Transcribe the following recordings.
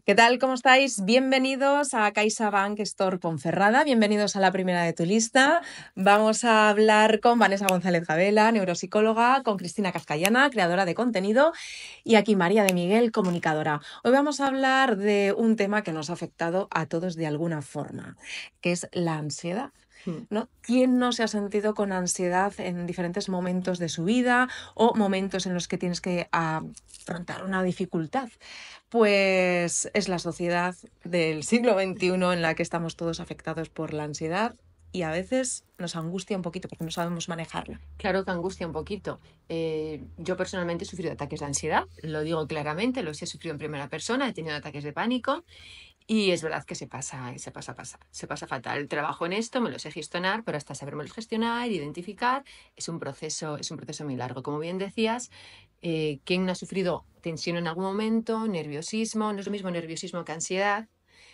¿Qué tal? ¿Cómo estáis? Bienvenidos a CaixaBank Store Ponferrada, bienvenidos a la primera de tu lista. Vamos a hablar con Vanessa González Gabela, neuropsicóloga, con Cristina Cascallana, creadora de contenido, y aquí María de Miguel, comunicadora. Hoy vamos a hablar de un tema que nos ha afectado a todos de alguna forma, que es la ansiedad, ¿no? ¿Quién no se ha sentido con ansiedad en diferentes momentos de su vida o momentos en los que tienes que afrontar una dificultad? Pues es la sociedad del siglo XXI en la que estamos todos afectados por la ansiedad y a veces nos angustia un poquito porque no sabemos manejarla. Claro que angustia un poquito. Yo personalmente he sufrido ataques de ansiedad, lo digo claramente, los he sufrido en primera persona, he tenido ataques de pánico y es verdad que se pasa fatal. Trabajo en esto, me lo sé gestionar, pero hasta saberme gestionar, identificar, es un proceso muy largo. Como bien decías, ¿quién no ha sufrido tensión en algún momento, nerviosismo? No es lo mismo nerviosismo que ansiedad.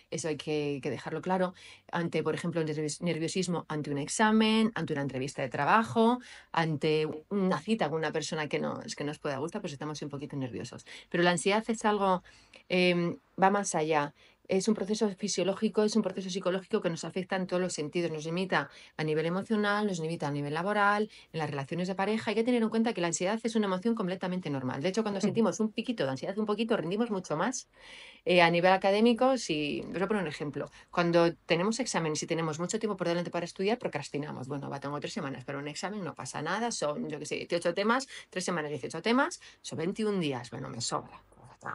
Eso hay que dejarlo claro. Ante, por ejemplo, nerviosismo ante un examen, ante una entrevista de trabajo, ante una cita con una persona que nos pueda gustar, pues estamos un poquito nerviosos. Pero la ansiedad es algo, va más allá. Es un proceso fisiológico, es un proceso psicológico que nos afecta en todos los sentidos. Nos limita a nivel emocional, nos limita a nivel laboral, en las relaciones de pareja. Hay que tener en cuenta que la ansiedad es una emoción completamente normal. De hecho, cuando sentimos un piquito de ansiedad, un poquito, rendimos mucho más. A nivel académico, si, os voy a poner un ejemplo. Cuando tenemos exámenes y tenemos mucho tiempo por delante para estudiar, procrastinamos. Bueno, tengo 3 semanas para un examen, no pasa nada, son, yo qué sé, 18 temas, 3 semanas, 18 temas, son 21 días, bueno, me sobra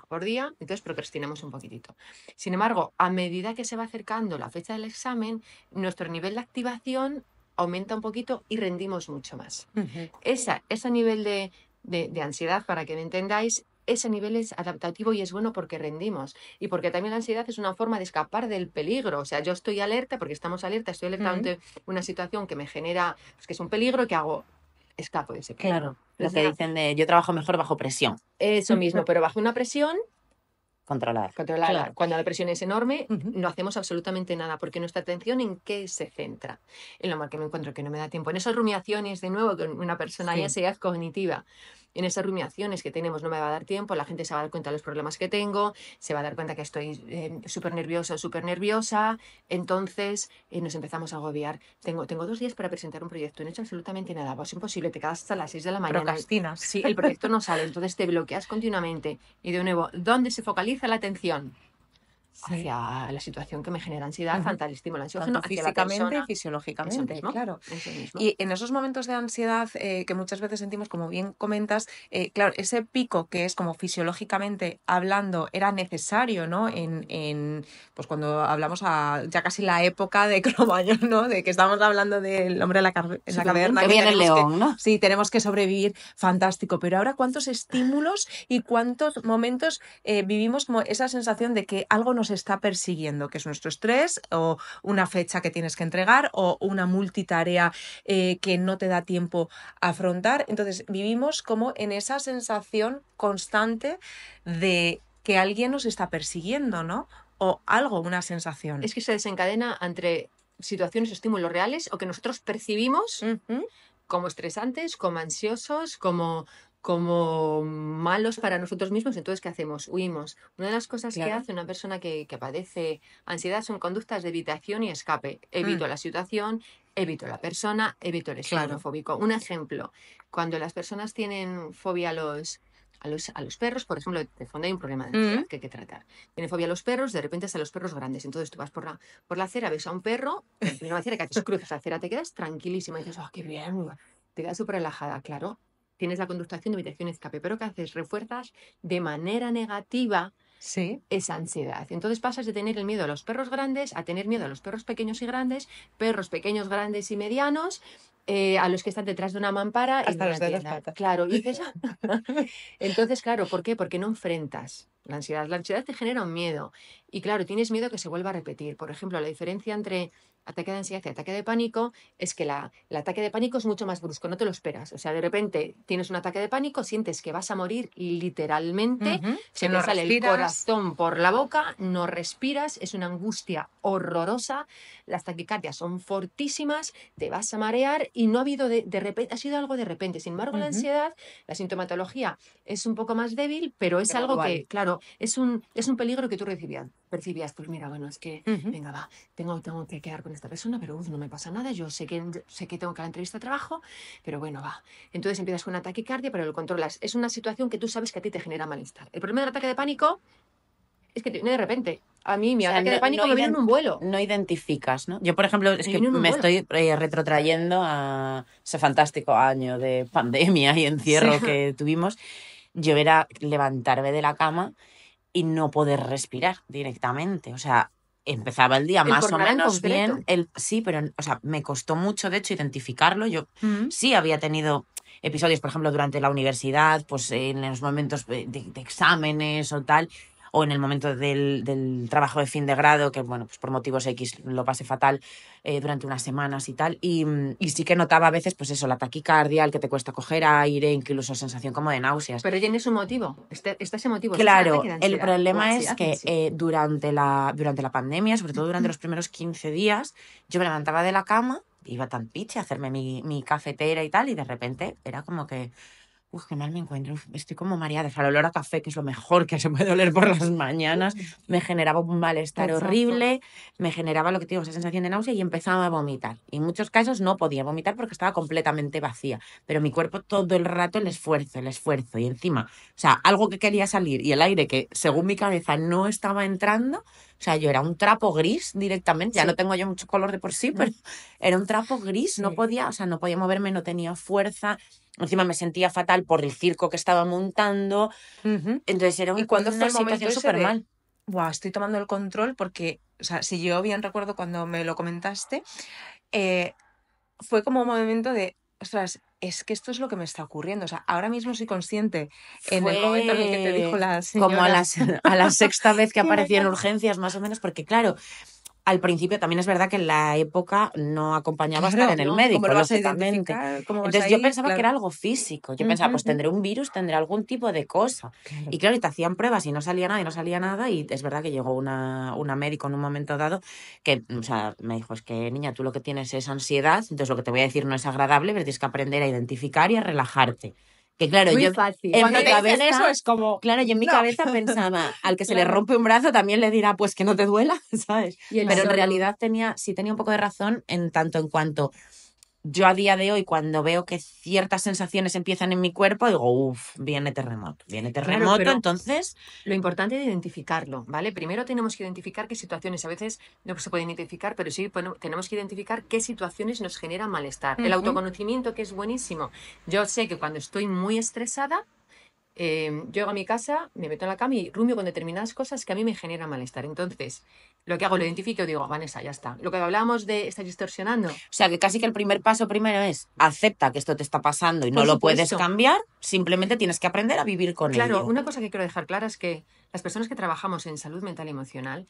por día, entonces procrastinamos un poquitito. Sin embargo, a medida que se va acercando la fecha del examen, nuestro nivel de activación aumenta un poquito y rendimos mucho más. Ese nivel de ansiedad, para que me entendáis, ese nivel es adaptativo y es bueno porque rendimos. Y porque también la ansiedad es una forma de escapar del peligro. O sea, yo estoy alerta, porque estamos alerta, estoy alerta ante una situación que me genera, pues, que es un peligro, que hago, escapo de ese peligro. Claro, lo que dicen de yo trabajo mejor bajo presión, Eso mismo, pero bajo una presión controlar. controlada. Claro. Cuando la presión es enorme, no hacemos absolutamente nada, porque nuestra atención ¿en qué se centra? En lo mal que me encuentro, que no me da tiempo. En esas rumiaciones, de nuevo, con una persona Sí. hay ansiedad cognitiva. En esas rumiaciones que tenemos, no me va a dar tiempo, la gente se va a dar cuenta de los problemas que tengo, se va a dar cuenta que estoy súper nervioso, súper nerviosa, entonces nos empezamos a agobiar. Tengo 2 días para presentar un proyecto, no he hecho absolutamente nada, pues imposible, te quedas hasta las 6 de la mañana. Procrastinas. Sí, el proyecto no sale, entonces te bloqueas continuamente. Y de nuevo, ¿dónde se focaliza la atención? Hacia la situación que me genera ansiedad, ante el estímulo ansiógeno, Tanto hacia la físicamente y persona. fisiológicamente, Eso mismo, claro. eso mismo. Y en esos momentos de ansiedad que muchas veces sentimos, como bien comentas, claro, ese pico que es como fisiológicamente hablando era necesario, ¿no? Pues cuando hablamos ya casi la época de Cromañón, ¿no? De que estamos hablando del hombre en la caverna. Que viene el león, ¿no? Sí, tenemos que sobrevivir, fantástico. Pero ahora, ¿cuántos estímulos y cuántos momentos vivimos como esa sensación de que algo nos está persiguiendo, que es nuestro estrés o una fecha que tienes que entregar o una multitarea que no te da tiempo a afrontar? Entonces vivimos como en esa sensación constante de que alguien nos está persiguiendo, ¿no? O algo, una sensación. Es que se desencadena entre situaciones o estímulos reales o que nosotros percibimos como estresantes, como ansiosos, como malos para nosotros mismos. Entonces, ¿qué hacemos? Huimos. Una de las cosas que hace una persona que padece ansiedad son conductas de evitación y escape. Evito la situación, evito la persona, evito el estímulo fóbico. Un ejemplo, cuando las personas tienen fobia a los perros, por ejemplo, de fondo hay un problema de ansiedad que hay que tratar. Tiene fobia a los perros, de repente a los perros grandes. Entonces tú vas por la acera, ves a un perro, en plena acera, que haces, cruzas la acera, te quedas tranquilísima y dices, ¡oh, qué bien! Te quedas súper relajada, claro. Tienes la conductación de evitación y escape, pero ¿qué haces? Refuerzas de manera negativa esa ansiedad. Entonces pasas de tener el miedo a los perros grandes a tener miedo a los perros pequeños y grandes, perros pequeños, grandes y medianos, a los que están detrás de una mampara hasta en una los dedos tienda. patas. Claro, y dices, entonces, claro, ¿por qué? Porque no enfrentas la ansiedad. La ansiedad te genera un miedo. Y claro, tienes miedo que se vuelva a repetir. Por ejemplo, la diferencia entre ataque de ansiedad y ataque de pánico es que el ataque de pánico es mucho más brusco, no te lo esperas. O sea, de repente tienes un ataque de pánico, sientes que vas a morir literalmente, se te sale el corazón por la boca, no respiras, es una angustia horrorosa, las taquicardias son fortísimas, te vas a marear y no ha habido de repente, ha sido algo de repente. Sin embargo, la ansiedad, la sintomatología es un poco más débil, pero es algo que, claro, pero es un peligro que tú percibías, pues mira, bueno, es que, venga, va, tengo que quedar con esta persona, pero no me pasa nada, yo sé que tengo que ir a la entrevista de trabajo, pero bueno, va. Entonces empiezas con una taquicardia, pero lo controlas. Es una situación que tú sabes que a ti te genera malestar. El problema del ataque de pánico es que te viene de repente. A mí mi ataque de pánico me viene en un vuelo. No identificas, ¿no? Yo, por ejemplo, es que viene en un me vuelo. estoy retrotrayendo a ese fantástico año de pandemia y encierro que tuvimos. Yo era levantarme de la cama y no poder respirar directamente. O sea, empezaba el día El más o jornada en menos concreto. bien. Sí, pero o sea, me costó mucho, de hecho, identificarlo. Yo sí había tenido episodios, por ejemplo, durante la universidad, pues en los momentos de exámenes o tal, o en el momento del trabajo de fin de grado, que bueno, pues por motivos X lo pasé fatal durante unas semanas y tal, y sí que notaba a veces, pues eso, la taquicardia, el que te cuesta coger aire, incluso sensación como de náuseas. Pero tienes un motivo, está ese motivo. Claro, Es el problema es ansiedad, que durante la pandemia, sobre todo durante los primeros 15 días, yo me levantaba de la cama, iba tan piche a hacerme mi cafetera y tal, y de repente era como que, qué mal me encuentro, estoy como mareada. O sea, el olor a café, que es lo mejor que se puede oler por las mañanas, me generaba un malestar horrible, me generaba lo que te digo, esa sensación de náusea y empezaba a vomitar. Y en muchos casos no podía vomitar porque estaba completamente vacía, pero mi cuerpo todo el rato el esfuerzo. Y encima, o sea, algo que quería salir y el aire que según mi cabeza no estaba entrando, o sea, yo era un trapo gris directamente, ya no tengo yo mucho color de por sí, pero era un trapo gris, no podía, o sea, no podía moverme, no tenía fuerza. Encima me sentía fatal por el circo que estaba montando. Entonces era ¿Y cuándo fue una el momento situación ese súper mal. Buah, estoy tomando el control porque, o sea, si yo bien recuerdo cuando me lo comentaste, fue como un momento de, ostras, es que esto es lo que me está ocurriendo. O sea, ahora mismo soy consciente en el momento en el que te dijo la como señora. a la sexta vez que que me apareció en encanta. urgencias, más o menos, porque claro, al principio también es verdad que en la época no acompañaba a estar en el no, ¿Cómo médico, lo vas a lógicamente. identificar? ¿Cómo vas Entonces a yo ir? pensaba que Claro. era algo físico. Yo pensaba, pues tendré un virus, tendré algún tipo de cosa. Claro. Y claro, y te hacían pruebas y no salía nada y no salía nada. Y es verdad que llegó una médico en un momento dado que, o sea, me dijo, es que niña, tú lo que tienes es ansiedad, entonces lo que te voy a decir no es agradable, pero tienes que aprender a identificar y a relajarte. Que claro, Muy yo fácil. en Cuando mi te dicen cabeza, eso es como, claro, yo en mi no. cabeza pensaba, al que se le Claro. rompe un brazo también le dirá, pues que no te duela, ¿sabes? Y el Pero en solo- realidad sí tenía un poco de razón en tanto en cuanto yo a día de hoy, cuando veo que ciertas sensaciones empiezan en mi cuerpo, digo, viene terremoto, Claro, pero entonces, lo importante es identificarlo, ¿vale? Primero tenemos que identificar qué situaciones, a veces no se pueden identificar, pero sí tenemos que identificar qué situaciones nos generan malestar. El autoconocimiento, que es buenísimo. Yo sé que cuando estoy muy estresada, llego a mi casa, me meto en la cama y rumio con determinadas cosas que a mí me generan malestar. Entonces, lo que hago, lo identifico y digo, Vanessa, ya está. Lo que hablábamos de estar distorsionando. o sea, que casi que el primer paso primero es acepta que esto te está pasando y no Por lo puedes supuesto. cambiar, simplemente tienes que aprender a vivir con Claro, ello. una cosa que quiero dejar clara es que las personas que trabajamos en salud mental y emocional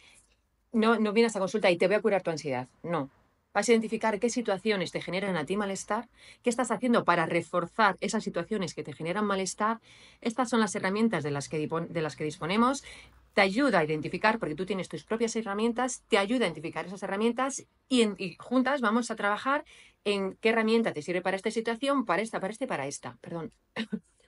no vienes a consulta y te voy a curar tu ansiedad. No. Vas a identificar qué situaciones te generan a ti malestar, qué estás haciendo para reforzar esas situaciones que te generan malestar. Estas son las herramientas de las que disponemos. Te ayuda a identificar, porque tú tienes tus propias herramientas, te ayuda a identificar esas herramientas y juntas vamos a trabajar en qué herramienta te sirve para esta situación, para esta, para esta. Perdón.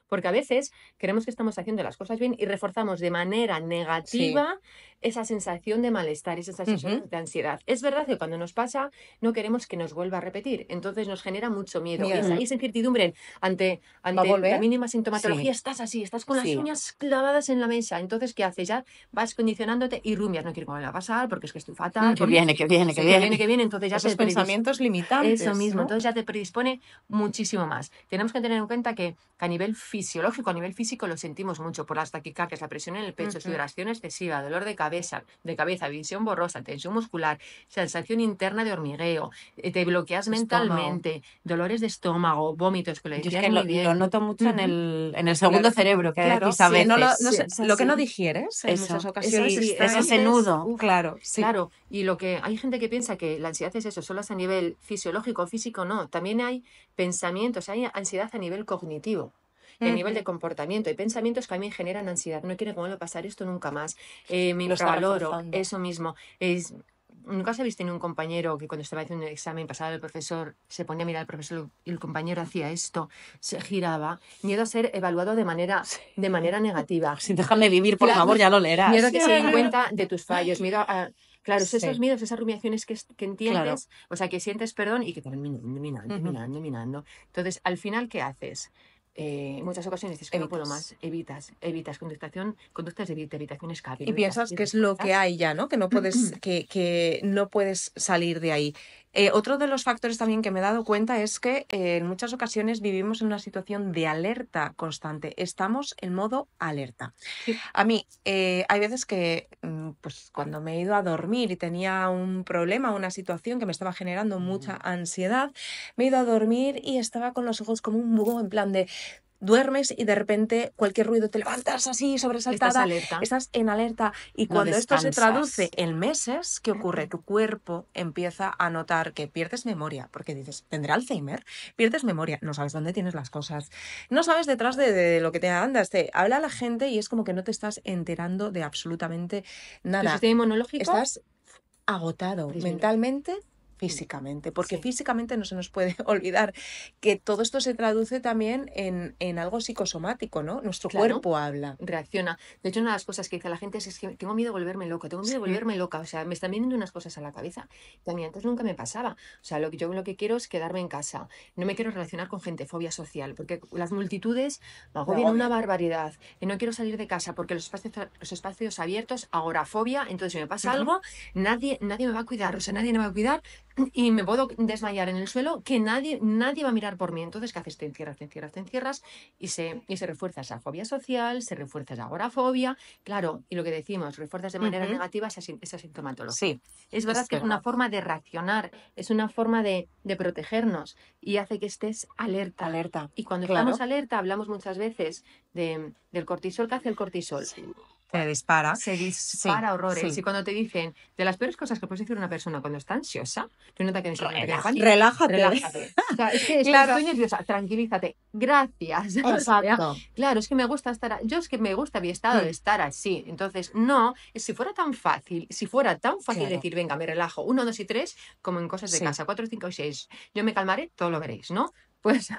Porque a veces creemos que estamos haciendo las cosas bien y reforzamos de manera negativa esa sensación de malestar, esa sensación de ansiedad. Es verdad que cuando nos pasa no queremos que nos vuelva a repetir, entonces nos genera mucho miedo. Miedo. Esa incertidumbre ante ¿Va a volver? la mínima sintomatología, Sí. estás así, estás con las Sí. uñas clavadas en la mesa. Entonces, ¿qué haces? Ya vas condicionándote y rumias, no quiero que me vaya a pasar porque es que estoy fatal. Que viene. Que viene, entonces ya Esos te pensamientos limitantes. eso mismo, ¿no? entonces ya te predispone muchísimo más. Tenemos que tener en cuenta que a nivel fisiológico, a nivel físico, lo sentimos mucho por las taquicardias, la presión en el pecho, sudoración excesiva, dolor de cabeza, visión borrosa, tensión muscular, sensación interna de hormigueo, te bloqueas mentalmente, dolores de estómago, vómitos, que lo Yo es decías que muy lo bien. noto mucho en el segundo Claro. cerebro, que Claro, decís a sí, veces. No lo, no Sí, sé, es lo que no así. digieres en Eso, muchas Eso ocasiones sí, está es ese antes, nudo. Claro, sí. Claro, y lo que hay gente que piensa que la ansiedad es eso, solo es a nivel fisiológico, físico, no. También hay pensamientos, hay ansiedad a nivel cognitivo. Y a nivel de comportamiento, hay pensamientos que a mí me generan ansiedad. No quiero que me vuelva a pasar esto nunca más. Me Lo está infravaloro, reforzando. eso mismo. ¿Nunca os habéis tenido un compañero que cuando estaba haciendo un examen pasaba el profesor, se ponía a mirar al profesor y el compañero hacía esto, se giraba? Miedo a ser evaluado de manera negativa. Si déjame vivir, por Claro, favor, ya lo leerás. Miedo a que se den cuenta de tus fallos, miedo a... Claro, Sí. esos miedos, esas rumiaciones que entiendes, Claro. o sea, que sientes perdón y que te van minando. Entonces, al final, ¿qué haces? En muchas ocasiones dices que no puedo más, evitas conductas de evitación escape. Y piensas que es lo que hay ya, ¿no? Que no puedes, que no puedes salir de ahí. Otro de los factores también que me he dado cuenta es que en muchas ocasiones vivimos en una situación de alerta constante. Estamos en modo alerta. Sí. A mí, hay veces que, pues cuando me he ido a dormir y tenía un problema, una situación que me estaba generando mucha ansiedad, me he ido a dormir y estaba con los ojos como un búho, en plan de... Duermes y de repente cualquier ruido te levantas así sobresaltada, Estás alerta. estás en alerta y No cuando esto se descansas. traduce en meses, ¿qué ocurre? Tu cuerpo empieza a notar que pierdes memoria, porque dices, ¿tendrá Alzheimer? Pierdes memoria, no sabes dónde tienes las cosas, no sabes detrás de lo que te andas, te habla la gente y es como que no te estás enterando de absolutamente Tu nada. sistema inmunológico Estás agotado disminuye. mentalmente, físicamente, porque Sí. físicamente no se nos puede olvidar que todo esto se traduce también en algo psicosomático, ¿no? Nuestro Claro. cuerpo habla. Reacciona. De hecho, una de las cosas que dice la gente es que tengo miedo de volverme loca, tengo miedo de volverme loca. O sea, me están viniendo unas cosas a la cabeza que a mí antes nunca me pasaba. O sea, yo lo que quiero es quedarme en casa. No me quiero relacionar con gente, fobia social, porque las multitudes me agobian una barbaridad. Y no quiero salir de casa porque los espacios abiertos, agorafobia. Entonces, si me pasa algo, nadie me va a cuidar. O sea, nadie me va a cuidar y me puedo desmayar en el suelo que nadie va a mirar por mí. Entonces, ¿qué haces? Te encierras y se refuerza esa fobia social, se refuerza esa agorafobia, claro, y lo que decimos, refuerzas de manera negativa esa sintomatología. Sí, Es verdad que es una forma de reaccionar, es una forma de protegernos y hace que estés alerta. alerta. Y cuando Claro. estamos alerta, hablamos muchas veces del cortisol. ¿Qué hace el cortisol? Se dispara. Se dispara horrores. sí. Y cuando te dicen de las peores cosas que puedes decir a una persona cuando está ansiosa, tú no te quedes en pánico. Relájate. O sea, es que Claro. estoy nerviosa, tranquilízate. Gracias. Exacto. Claro, es que me gusta yo es que me gusta mi estado de estar así. Entonces, no, si fuera tan fácil Claro. decir, venga, me relajo, 1, 2 y 3, como en cosas de Sí. casa, 4, 5 y 6, yo me calmaré, todo lo veréis, ¿no? Pues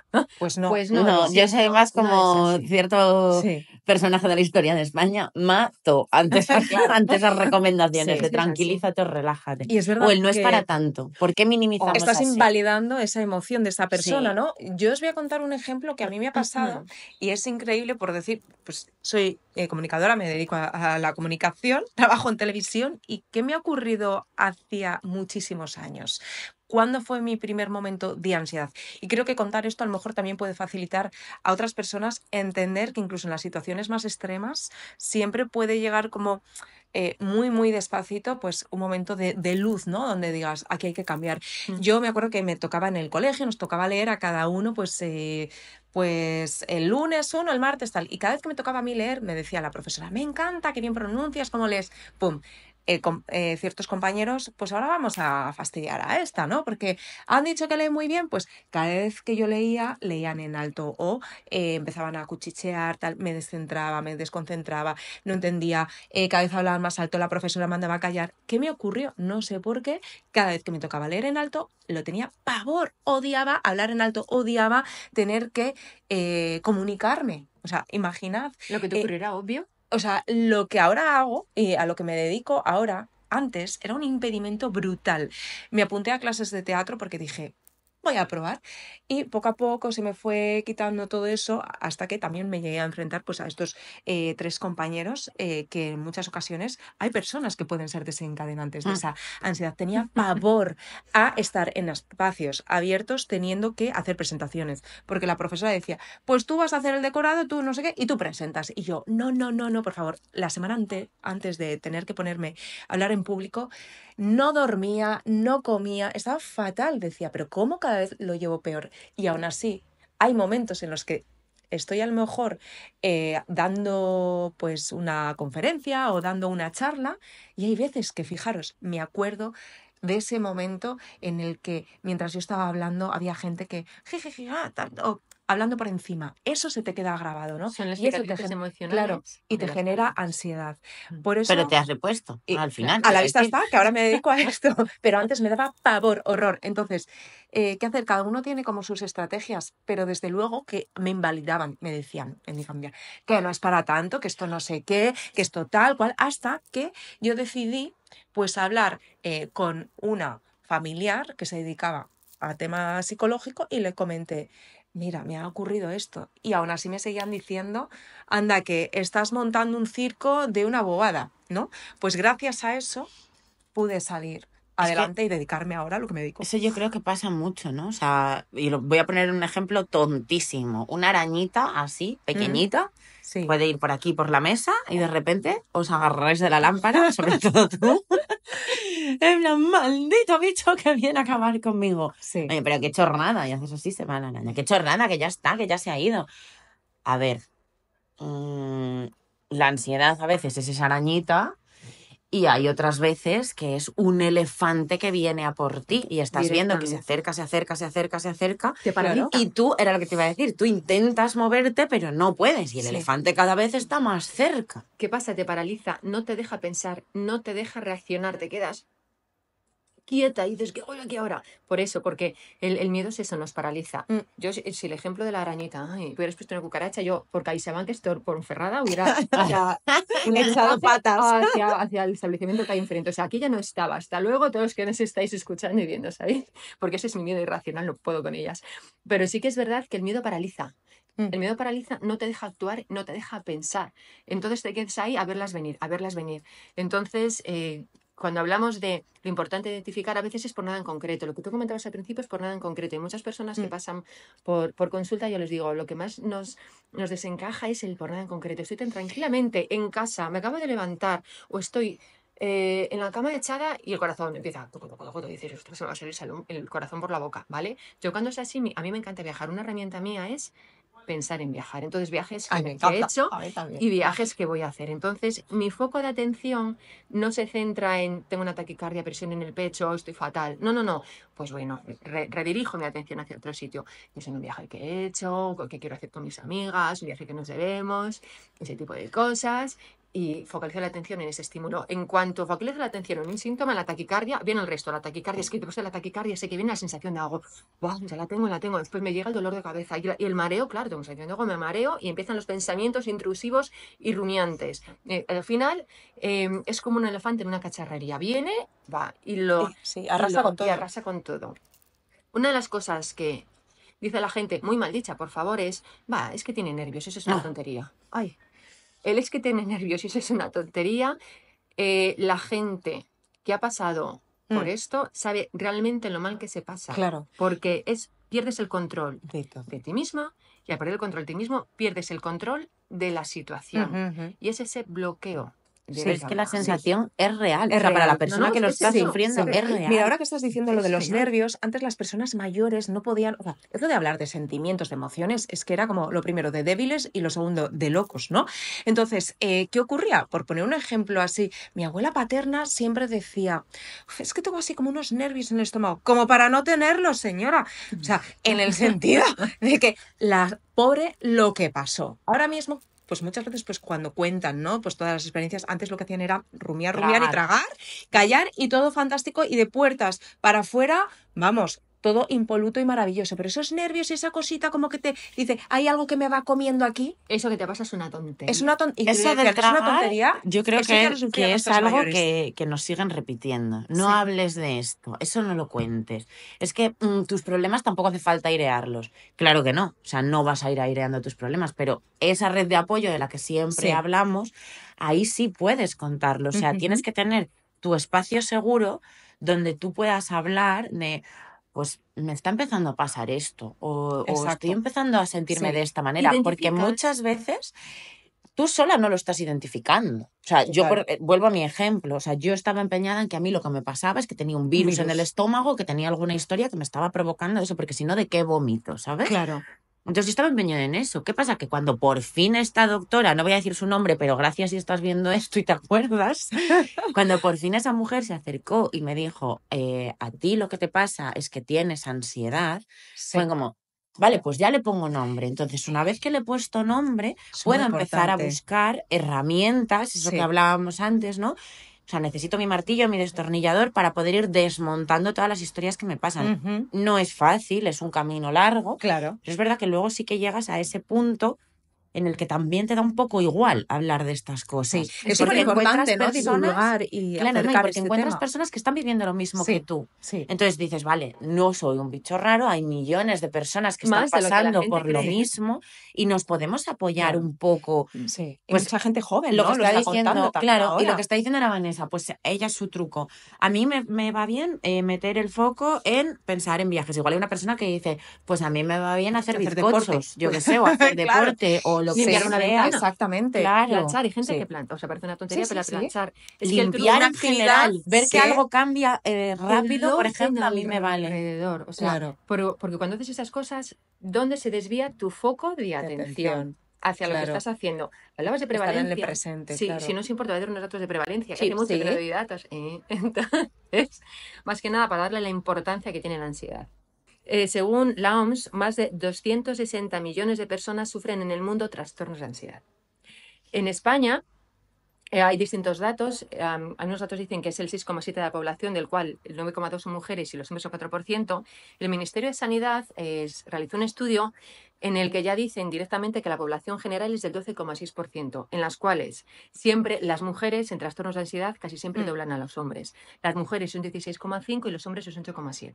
no. No, yo soy más no como es así. cierto Sí. personaje de la historia de España. Mato ante esas recomendaciones Sí. de Es así. tranquilízate o relájate. Y es verdad O el no es que- para tanto. ¿Por qué minimizamos Estás así? invalidando esa emoción de esa persona, Sí. ¿no? Yo os voy a contar un ejemplo que a mí me ha pasado y es increíble por decir, pues soy comunicadora, me dedico a la comunicación, trabajo en televisión y ¿qué me ha ocurrido hacía muchísimos años? ¿Cuándo fue mi primer momento de ansiedad? Y creo que contar esto a lo mejor también puede facilitar a otras personas entender que incluso en las situaciones más extremas siempre puede llegar como muy, muy despacito, pues un momento de luz, ¿no? Donde digas, aquí hay que cambiar. Yo me acuerdo que me tocaba en el colegio, nos tocaba leer a cada uno, pues el lunes uno, el martes tal. Y cada vez que me tocaba a mí leer, me decía la profesora, me encanta, qué bien pronuncias, cómo lees. ¡Pum! Ciertos compañeros, pues ahora vamos a fastidiar a esta, ¿no? Porque han dicho que lee muy bien, pues cada vez que yo leía, leían en alto o empezaban a cuchichear, tal, me descentraba, me desconcentraba, no entendía, cada vez hablaban más alto, la profesora mandaba a callar. ¿Qué me ocurrió? No sé por qué, cada vez que me tocaba leer en alto, lo tenía pavor, odiaba hablar en alto, odiaba tener que comunicarme. O sea, imaginad. Lo que te ocurrirá, obvio. O sea, lo que ahora hago y a lo que me dedico ahora, antes era un impedimento brutal. Me apunté a clases de teatro porque dije, voy a probar. Y poco a poco se me fue quitando todo eso hasta que también me llegué a enfrentar pues, a estos 3 compañeros que en muchas ocasiones hay personas que pueden ser desencadenantes de esa ansiedad. Tenía pavor a estar en espacios abiertos teniendo que hacer presentaciones. Porque la profesora decía, pues tú vas a hacer el decorado, tú no sé qué, y tú presentas. Y yo, no, por favor. La semana antes de tener que ponerme a hablar en público, no dormía, no comía, estaba fatal. Decía, pero ¿cómo cada vez lo llevo peor? Y aún así, hay momentos en los que estoy a lo mejor dando pues una conferencia o dando una charla y hay veces que, fijaros, me acuerdo de ese momento en el que mientras yo estaba hablando había gente que hablando por encima. Eso se te queda grabado, ¿no? Son las Y eso te cicatrices emocionales. claro, y te de las genera personas. ansiedad. Por eso, Pero te has repuesto y al final. a la quiero vista decir. está, que ahora me dedico a esto, pero antes me daba pavor, horror. Entonces, ¿qué hacer? Cada uno tiene como sus estrategias, pero desde luego que me invalidaban, me decían en mi familia, que no es para tanto, que esto no sé qué, que esto tal cual, hasta que yo decidí pues hablar con una familiar que se dedicaba a tema psicológico y le comenté, mira, me ha ocurrido esto. Y aún así me seguían diciendo, anda, que estás montando un circo de una bobada, ¿no? Pues gracias a eso pude salir Es que adelante y dedicarme ahora a lo que me dedico. eso yo creo que pasa mucho, ¿no? O sea, y voy a poner un ejemplo tontísimo. Una arañita así, pequeñita, Sí. puede ir por aquí, por la mesa, y de repente os agarráis de la lámpara, sobre todo tú. En plan, maldito bicho que viene a acabar conmigo. Sí. Oye, pero qué chorrada. Y haces así, se va la araña. Qué chorrada, que ya está, que ya se ha ido. A ver, la ansiedad a veces es esa arañita. Y hay otras veces que es un elefante que viene a por ti y estás viendo que se acerca, se acerca, se acerca, se acerca. Te paraliza. Y tú, era lo que te iba a decir, tú intentas moverte, pero no puedes. Y el Sí. elefante cada vez está más cerca. ¿Qué pasa? Te paraliza, no te deja pensar, no te deja reaccionar, te quedas quieta y dices, ¿qué hago yo aquí ahora? Por eso, porque el miedo es eso, nos paraliza. Yo, si el ejemplo de la arañita, ay, hubieras puesto una cucaracha, yo, por CaixaBank, que estoy por Ferrada, hubiera Echado patas. hacia el establecimiento que hay enfrente. O sea, aquí ya no estaba. Hasta luego, todos los que nos estáis escuchando y viendo, ¿sabéis? Porque ese es mi miedo irracional, no puedo con ellas. Pero sí que es verdad que el miedo paraliza. El miedo paraliza, no te deja actuar, no te deja pensar. Entonces te quedas ahí a verlas venir, a verlas venir. Entonces, cuando hablamos de lo importante de identificar, a veces es por nada en concreto. Lo que tú comentabas al principio es por nada en concreto. Y muchas personas que pasan por consulta, yo les digo, lo que más nos desencaja es el por nada en concreto. Estoy tan tranquilamente en casa, me acabo de levantar o estoy en la cama echada y el corazón empieza a decir, ostras, se me va a salir el corazón por la boca, ¿vale? Yo cuando es así, a mí me encanta viajar. Una herramienta mía es pensar en viajar. Entonces, viajes Ay, me que he encanta. hecho A mí también. y viajes que voy a hacer. Entonces, mi foco de atención no se centra en tengo una taquicardia, presión en el pecho, estoy fatal. No, no, no. Pues bueno, redirijo mi atención hacia otro sitio. Es en un viaje que he hecho, que quiero hacer con mis amigas, un viaje que nos debemos, ese tipo de cosas. Y focalizo la atención en ese estímulo. En cuanto focalizo la atención en un síntoma, la taquicardia, viene el resto. La taquicardia, es que después de la taquicardia sé que viene la sensación de algo. ¡Wow! Ya la tengo. Después me llega el dolor de cabeza. Y el mareo, claro, tengo sensación de algo, me mareo y empiezan los pensamientos intrusivos y rumiantes. Al final, es como un elefante en una cacharrería. Viene, va, Sí, arrasa con todo. Y arrasa con todo. Una de las cosas que dice la gente, muy mal dicha, por favor, es que tiene nervios, eso es una tontería. Ay, él es que tiene nervios y eso es una tontería. La gente que ha pasado por esto sabe realmente lo mal que se pasa. Claro. Porque pierdes el control De todo. de ti misma y al perder el control de ti mismo pierdes el control de la situación. Y es ese bloqueo. Sí, es que la Sí. sensación es real. Es o sea, para real. la persona No, que lo es está eso, sufriendo sí. es real. Mira, ahora que estás diciendo lo de Es los real. nervios, antes las personas mayores no podían, o sea, es lo de hablar de sentimientos, de emociones, es que era como lo primero de débiles y lo segundo de locos, ¿no? Entonces, ¿qué ocurría? Por poner un ejemplo así, mi abuela paterna siempre decía, es que tengo así como unos nervios en el estómago, como para no tenerlos, señora. O sea, en el sentido de que la pobre lo que pasó. Ahora mismo, pues muchas veces pues cuando cuentan, ¿no? Pues todas las experiencias, antes lo que hacían era rumiar y tragar, callar y todo fantástico y de puertas para afuera, vamos, todo impoluto y maravilloso. Pero esos nervios y esa cosita como que te dice, hay algo que me va comiendo aquí. Eso que te pasa es una tontería. Es una tontería. Eso del es una tragar, tontería. yo creo Eso ya lo que sufrían es nuestros algo mayores. que nos siguen repitiendo. No Sí. hables de esto, eso no lo cuentes. Es que tus problemas tampoco hace falta airearlos. Claro que no, o sea, no vas a ir aireando tus problemas, pero esa red de apoyo de la que siempre Sí. hablamos, ahí sí puedes contarlo. O sea, tienes que tener tu espacio seguro donde tú puedas hablar de, pues me está empezando a pasar esto o Exacto. estoy empezando a sentirme Sí. de esta manera, porque Identificas. muchas veces tú sola no lo estás identificando. O sea, yo Total. vuelvo a mi ejemplo. O sea, yo estaba empeñada en que a mí lo que me pasaba es que tenía un virus en el estómago, que tenía alguna historia que me estaba provocando eso, porque si no, ¿de qué vomito? ¿Sabes? Claro. Entonces yo estaba empeñada en eso. ¿Qué pasa? Que cuando por fin esta doctora, no voy a decir su nombre, pero gracias si estás viendo esto y te acuerdas, cuando por fin esa mujer se acercó y me dijo, a ti lo que te pasa es que tienes ansiedad, Sí. fue como, vale, pues ya le pongo nombre. Entonces, una vez que le he puesto nombre, Es muy puedo empezar a importante. buscar herramientas, eso Sí. que hablábamos antes, ¿no? O sea, necesito mi martillo, mi destornillador para poder ir desmontando todas las historias que me pasan. Ujú. No es fácil, es un camino largo, Claro. pero es verdad que luego sí que llegas a ese punto en el que también te da un poco igual hablar de estas Sí, cosas. es Porque súper importante, ¿no? encuentras personas, Divulgar y claro, no, y acercar porque este encuentras tema. personas que están viviendo lo mismo que Sí, tú. sí. Entonces dices, vale, no soy un bicho raro, hay millones de personas que están Más de lo que la pasando gente por lo cree. mismo y nos podemos apoyar Claro. un poco. Sí. Y Pues mucha gente joven, lo que ¿no? Lo está está contando diciendo, también claro, y lo ahora. que está diciendo era Vanessa, pues ella es su truco. A mí me va bien meter el foco en pensar en viajes. Igual hay una persona que dice, pues a mí me va bien hacer Hacer deporte. bizcochos, yo qué sé, o hacer Claro. deporte, o lo que Limpiar Sí, una sea. ventana. exactamente. Claro. Planchar, hay gente Sí. que planta, o sea, parece una tontería, Sí, pero sí, sí. planchar. Es que el truco, Limpiar una en general, actividad ver que que- algo cambia que rápido, por lo ejemplo, a mí tenga me vale. alrededor. O sea, Claro. porque cuando haces esas cosas, ¿dónde se desvía tu foco de De atención? atención. Hacia lo que Claro. estás haciendo. Hablabas de Estar en el prevalencia. presente, Sí, claro. si no os importa, voy a dar unos datos de prevalencia, que Sí, hace mucho que no sí. doy datos. Entonces, más que nada para darle la importancia que tiene la ansiedad. Según la OMS, más de 260 millones de personas sufren en el mundo trastornos de ansiedad. En España hay distintos datos. Algunos datos dicen que es el 6,7% de la población, del cual el 9,2% son mujeres y los hombres son 4%. El Ministerio de Sanidad realizó un estudio en el que ya dicen directamente que la población general es del 12,6%, en las cuales siempre las mujeres en trastornos de ansiedad casi siempre doblan a los hombres. Las mujeres un 16,5% y los hombres un 8,7%.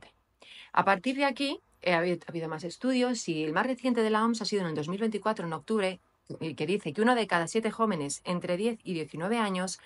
A partir de aquí ha habido más estudios y el más reciente de la OMS ha sido en el 2024, en octubre, que dice que 1 de cada 7 jóvenes entre 10 y 19 años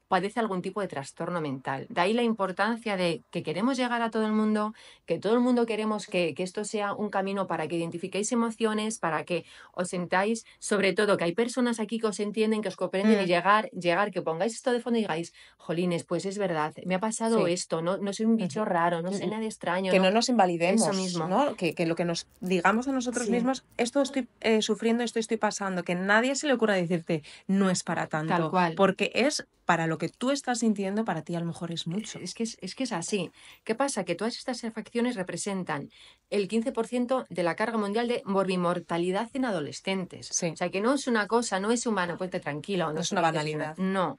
padece algún tipo de trastorno mental. De ahí la importancia de que queremos llegar a todo el mundo, que todo el mundo queremos que esto sea un camino para que identifiquéis emociones, para que os sentáis, sobre todo que hay personas aquí que os entienden, que os comprenden y llegar, que pongáis esto de fondo y digáis, jolines, pues es verdad, me ha pasado Sí. esto, no soy un bicho raro, no soy nada extraño, Que no nos invalidemos, Eso mismo. ¿no? Que lo que nos digamos a nosotros Sí. mismos, esto estoy sufriendo, esto estoy pasando, que nadie se le ocurra decirte, no es para tanto. Tal cual. Porque es para lo que tú estás sintiendo, para ti a lo mejor es mucho. Es que es así. ¿Qué pasa? Que todas estas afecciones representan el 15% de la carga mundial de morbimortalidad en adolescentes. Sí. O sea, que no es una cosa, no es humano, ponte tranquilo. No es sé una qué, banalidad. No.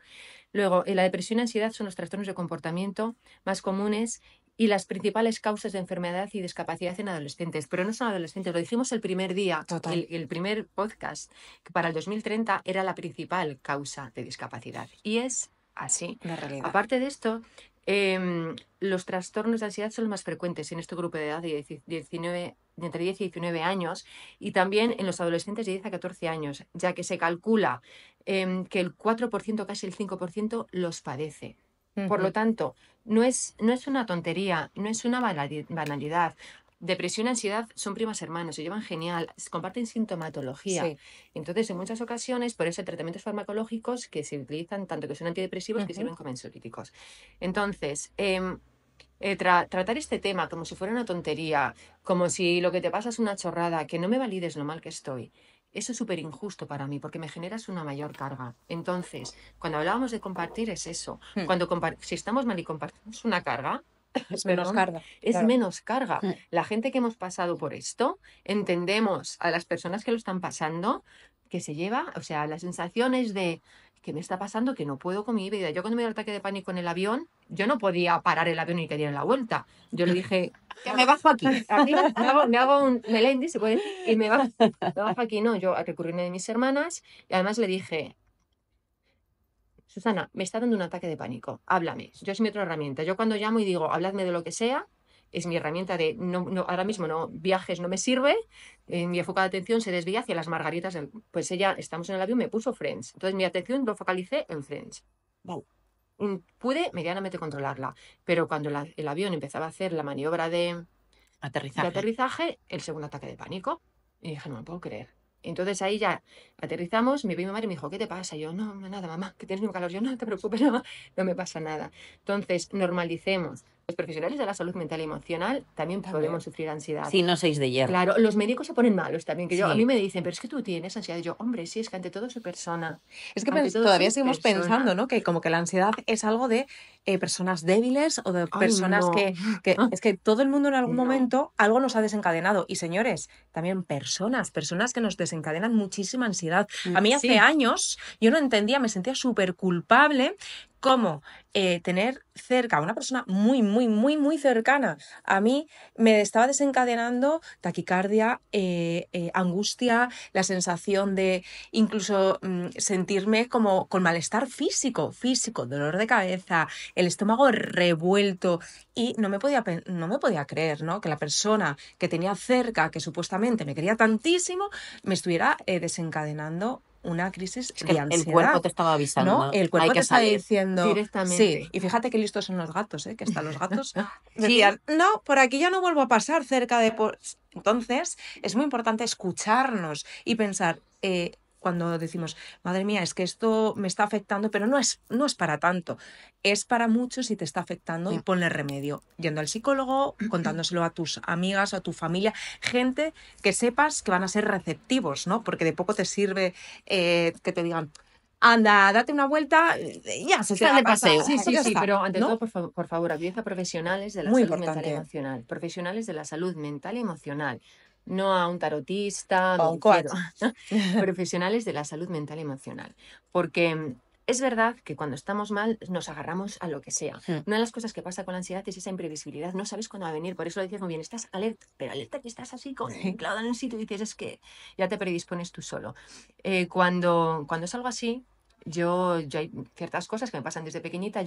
Luego, la depresión y ansiedad son los trastornos de comportamiento más comunes y las principales causas de enfermedad y discapacidad en adolescentes. Pero no son adolescentes, lo dijimos el primer día, Total. el primer podcast, que para el 2030 era la principal causa de discapacidad. Y es así. La realidad. Aparte de esto, los trastornos de ansiedad son los más frecuentes en este grupo de edad de entre 10 y 19 años y también en los adolescentes de 10 a 14 años, ya que se calcula que el 4%, casi el 5%, los padece. Por lo tanto, no es una tontería, no es una banalidad. Depresión y ansiedad son primas hermanos, se llevan genial, comparten sintomatología. Sí. Entonces, en muchas ocasiones, por eso hay tratamientos farmacológicos que se utilizan tanto que son antidepresivos que sirven como ansiolíticos. Entonces, tratar este tema como si fuera una tontería, como si lo que te pasa es una chorrada, que no me valides lo mal que estoy, eso es súper injusto para mí porque me generas una mayor carga. Entonces, cuando hablábamos de compartir es eso. Cuando si estamos mal y compartimos una carga, Es menos perdón, carga. es Claro. menos carga. La gente que hemos pasado por esto, entendemos a las personas que lo están pasando, que se lleva, o sea, las sensaciones de ¿qué me está pasando? Que no puedo con mi vida. Yo cuando me dio el ataque de pánico en el avión, yo no podía parar el avión y que diera la vuelta. Yo le dije, que me bajo aquí. Aquí me hago un Melendi, se puede decir, y me bajo aquí. No, yo recurrí a una de mis hermanas y además le dije, Susana, me está dando un ataque de pánico, háblame. Yo es mi otra herramienta. Yo cuando llamo y digo, habladme de lo que sea, es mi herramienta de, no, ahora mismo no, viajes no me sirve, mi enfoque de atención se desvía hacia las margaritas. Pues ella, estamos en el avión, me puso Friends. Entonces mi atención lo focalicé en Friends. Wow. Pude medianamente controlarla, pero cuando el avión empezaba a hacer la maniobra de aterrizaje, el segundo ataque de pánico. Y dije, no me puedo creer. Entonces ahí ya aterrizamos, me vi mi madre y me dijo, ¿qué te pasa? Y yo, no, nada, mamá, que tienes un calor. Yo, no te preocupes, no me pasa nada. Entonces, normalicemos Los profesionales de la salud mental y emocional también podemos sufrir ansiedad. Si no sois de hierro. Claro, los médicos se ponen malos también, que a Sí. mí me dicen, pero es que tú tienes ansiedad. Y yo, hombre, sí, es que ante todo soy persona. Es que Ante todo todavía soy seguimos persona. pensando, ¿no? Que como que la ansiedad es algo de personas débiles o de Ay, personas no. que es que todo el mundo en algún No. momento algo nos ha desencadenado. Y señores, también personas que nos desencadenan muchísima ansiedad. A mí hace Sí. años yo no entendía, me sentía súper culpable cómo tener cerca a una persona muy, muy, muy, muy cercana a mí me estaba desencadenando taquicardia, angustia, la sensación de incluso sentirme como con malestar físico, dolor de cabeza, el estómago revuelto y no me podía creer, ¿no? Que la persona que tenía cerca, que supuestamente me quería tantísimo, me estuviera desencadenando una crisis Es que de ansiedad. el cuerpo te estaba avisando. ¿No? El cuerpo Hay que te está salir diciendo directamente. Sí, y fíjate qué listos son los gatos, que hasta los gatos Sí. decían, no, por aquí ya no vuelvo a pasar cerca de... Entonces, es muy importante escucharnos y pensar, cuando decimos, madre mía, es que esto me está afectando, pero no es para tanto, es para muchos y te está afectando y ponle remedio. Yendo al psicólogo, contándoselo a tus amigas, a tu familia, gente que sepas que van a ser receptivos, ¿no? Porque de poco te sirve que te digan, anda, date una vuelta, ya se te Sal va de a pasar. paseo. Sí, Ya está, pero ante ¿no? todo, por favor, acudiendo a profesionales de la Muy salud mental y importante. emocional. Profesionales de la salud mental y emocional. No a un tarotista, O a me un coach. refiero. Profesionales de la salud mental y emocional. Porque es verdad que cuando estamos mal nos agarramos a lo que sea. Una de las cosas que pasa con la ansiedad es esa imprevisibilidad. No sabes cuándo va a venir. Por eso lo dices muy bien. Estás alerta, pero alerta que estás así clavado en un sitio y dices, es que ya te predispones tú solo. Cuando es algo así, yo hay ciertas cosas que me pasan desde pequeñita.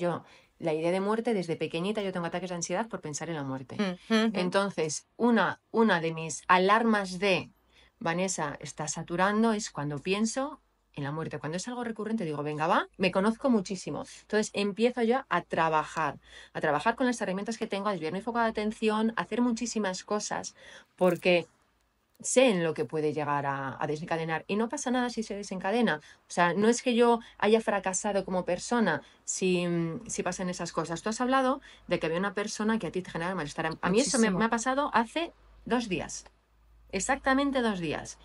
La idea de muerte, desde pequeñita yo tengo ataques de ansiedad por pensar en la muerte. Entonces, una de mis alarmas de Vanessa está saturando es cuando pienso en la muerte. Cuando es algo recurrente digo, venga, va, me conozco muchísimo. Entonces empiezo ya a trabajar con las herramientas que tengo, a desviar mi foco de atención, a hacer muchísimas cosas, porque sé en lo que puede llegar a desencadenar y no pasa nada si se desencadena. O sea, no es que yo haya fracasado como persona si pasan esas cosas. Tú has hablado de que había una persona que a ti te genera malestar. A mí eso me ha pasado hace 2 días, exactamente 2 días.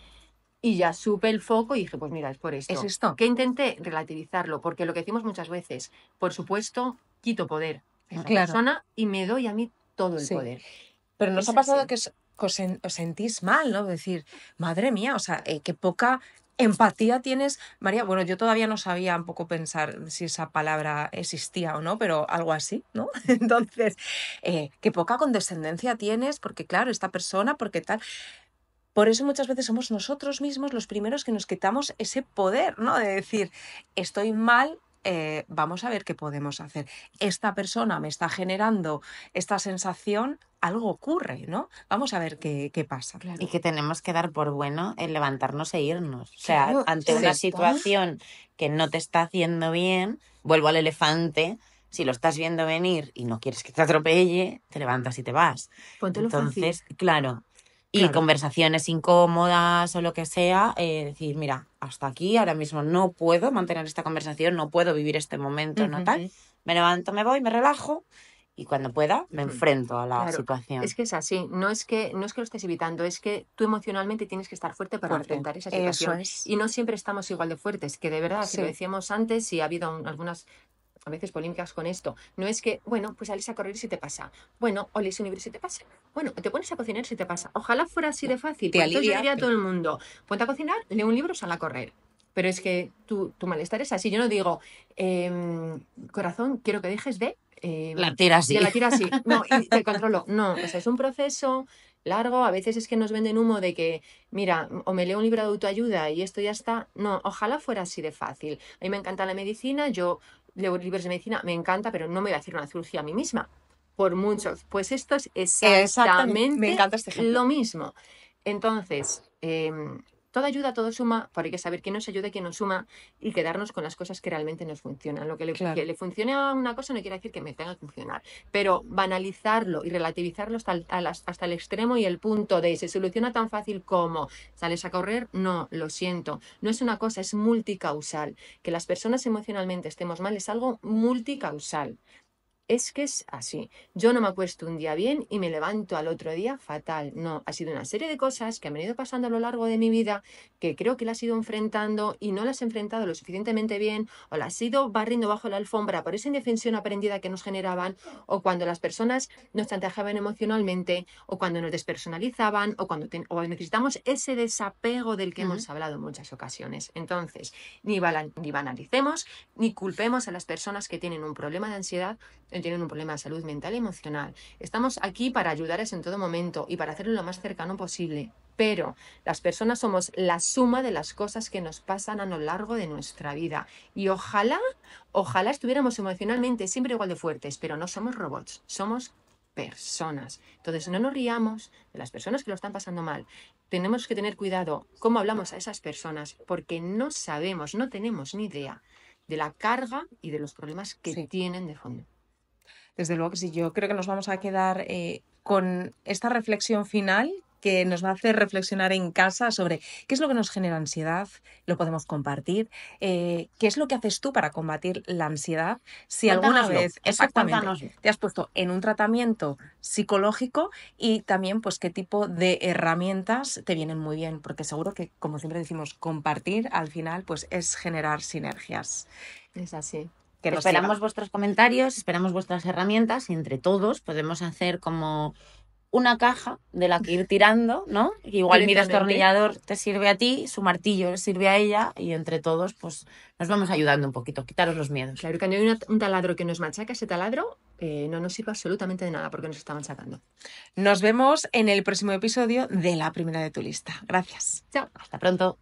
Y ya supe el foco y dije, pues mira, es por esto. ¿Es esto? Que intenté relativizarlo, porque lo que decimos muchas veces, por supuesto, quito poder a esa Claro. persona y me doy a mí todo el Sí. poder. Pero nos Es ha pasado así. que os sentís mal, ¿no? Decir, madre mía, o sea, qué poca empatía tienes, María. Bueno, yo todavía no sabía un poco pensar si esa palabra existía o no, pero algo así, ¿no? Entonces, qué poca condescendencia tienes, porque claro, esta persona, porque tal. Por eso muchas veces somos nosotros mismos los primeros que nos quitamos ese poder, ¿no? De decir, estoy mal, vamos a ver qué podemos hacer. Esta persona me está generando esta sensación, algo ocurre, ¿no? Vamos a ver qué pasa. Claro. Y que tenemos que dar por bueno el levantarnos e irnos. O sea, Claro, ante sí. una situación que no te está haciendo bien, vuelvo al elefante, si lo estás viendo venir y no quieres que te atropelle, te levantas y te vas. Póntelo Entonces, fácil. claro. Y Claro. conversaciones incómodas o lo que sea, decir, mira, hasta aquí, ahora mismo no puedo mantener esta conversación, no puedo vivir este momento, no tal. Me levanto, me voy, me relajo y cuando pueda me enfrento a la Claro, situación. es que es así, no es que lo estés evitando, es que tú emocionalmente tienes que estar fuerte para enfrentar esa situación. Eso es. Y no siempre estamos igual de fuertes, que de verdad, Sí. que lo decíamos antes y ha habido algunas a veces polémicas con esto. No es que, bueno, pues sales a correr y se te pasa. Bueno, o lees un libro y se te pasa. Bueno, te pones a cocinar y se te pasa. Ojalá fuera así de fácil. Te Pues entonces yo alivia, diría a pero- todo el mundo, ponte a cocinar, lee un libro, sal a correr. Pero es que tu malestar es así. Yo no digo, corazón, quiero que dejes de... La tira así. De la tira así. No, y te controlo. No, o sea, es un proceso largo. A veces es que nos venden humo de que, mira, o me leo un libro de autoayuda y esto ya está. No, ojalá fuera así de fácil. A mí me encanta la medicina, yo leo libros de medicina, me encanta, pero no me voy a hacer una cirugía a mí misma. Por muchos. Pues esto es exactamente Me encanta este ejemplo. lo mismo. Entonces, toda ayuda, todo suma, pero hay que saber quién nos ayuda y quién nos suma y quedarnos con las cosas que realmente nos funcionan. Lo que le funcione a una cosa no quiere decir que me tenga que funcionar, pero banalizarlo y relativizarlo hasta el extremo y el punto de se soluciona tan fácil como sales a correr, no, lo siento. No es una cosa, es multicausal. Que las personas emocionalmente estemos mal es algo multicausal. Es que es así. Yo no me acuesto un día bien y me levanto al otro día fatal. No, ha sido una serie de cosas que me han ido pasando a lo largo de mi vida, que creo que las he ido enfrentando y no las he enfrentado lo suficientemente bien, o las he ido barriendo bajo la alfombra por esa indefensión aprendida que nos generaban, o cuando las personas nos chantajeaban emocionalmente, o cuando nos despersonalizaban, o cuando o necesitamos ese desapego del que hemos hablado en muchas ocasiones. Entonces, ni banalicemos, ni culpemos a las personas que tienen un problema de ansiedad, tienen un problema de salud mental y emocional. Estamos aquí para ayudarles en todo momento y para hacerlo lo más cercano posible. Pero las personas somos la suma de las cosas que nos pasan a lo largo de nuestra vida. Y ojalá estuviéramos emocionalmente siempre igual de fuertes, pero no somos robots, somos personas. Entonces no nos riamos de las personas que lo están pasando mal. Tenemos que tener cuidado cómo hablamos a esas personas, porque no sabemos, no tenemos ni idea de la carga y de los problemas que tienen de fondo. Desde luego que sí, yo creo que nos vamos a quedar con esta reflexión final que nos va a hacer reflexionar en casa sobre qué es lo que nos genera ansiedad, lo podemos compartir, qué es lo que haces tú para combatir la ansiedad, si alguna vez exactamente te has puesto en un tratamiento psicológico y también pues qué tipo de herramientas te vienen muy bien, porque seguro que, como siempre decimos, compartir al final pues es generar sinergias. Es así. Que esperamos vuestros comentarios, esperamos vuestras herramientas y entre todos podemos hacer como una caja de la que ir tirando, ¿no? Igual mi destornillador te sirve a ti, su martillo sirve a ella y entre todos pues nos vamos ayudando un poquito, quitaros los miedos. Claro, cuando hay un taladro que nos machaca, ese taladro no nos sirve absolutamente de nada porque nos está machacando. Nos vemos en el próximo episodio de La Primera de tu Lista. Gracias. Chao. Hasta pronto.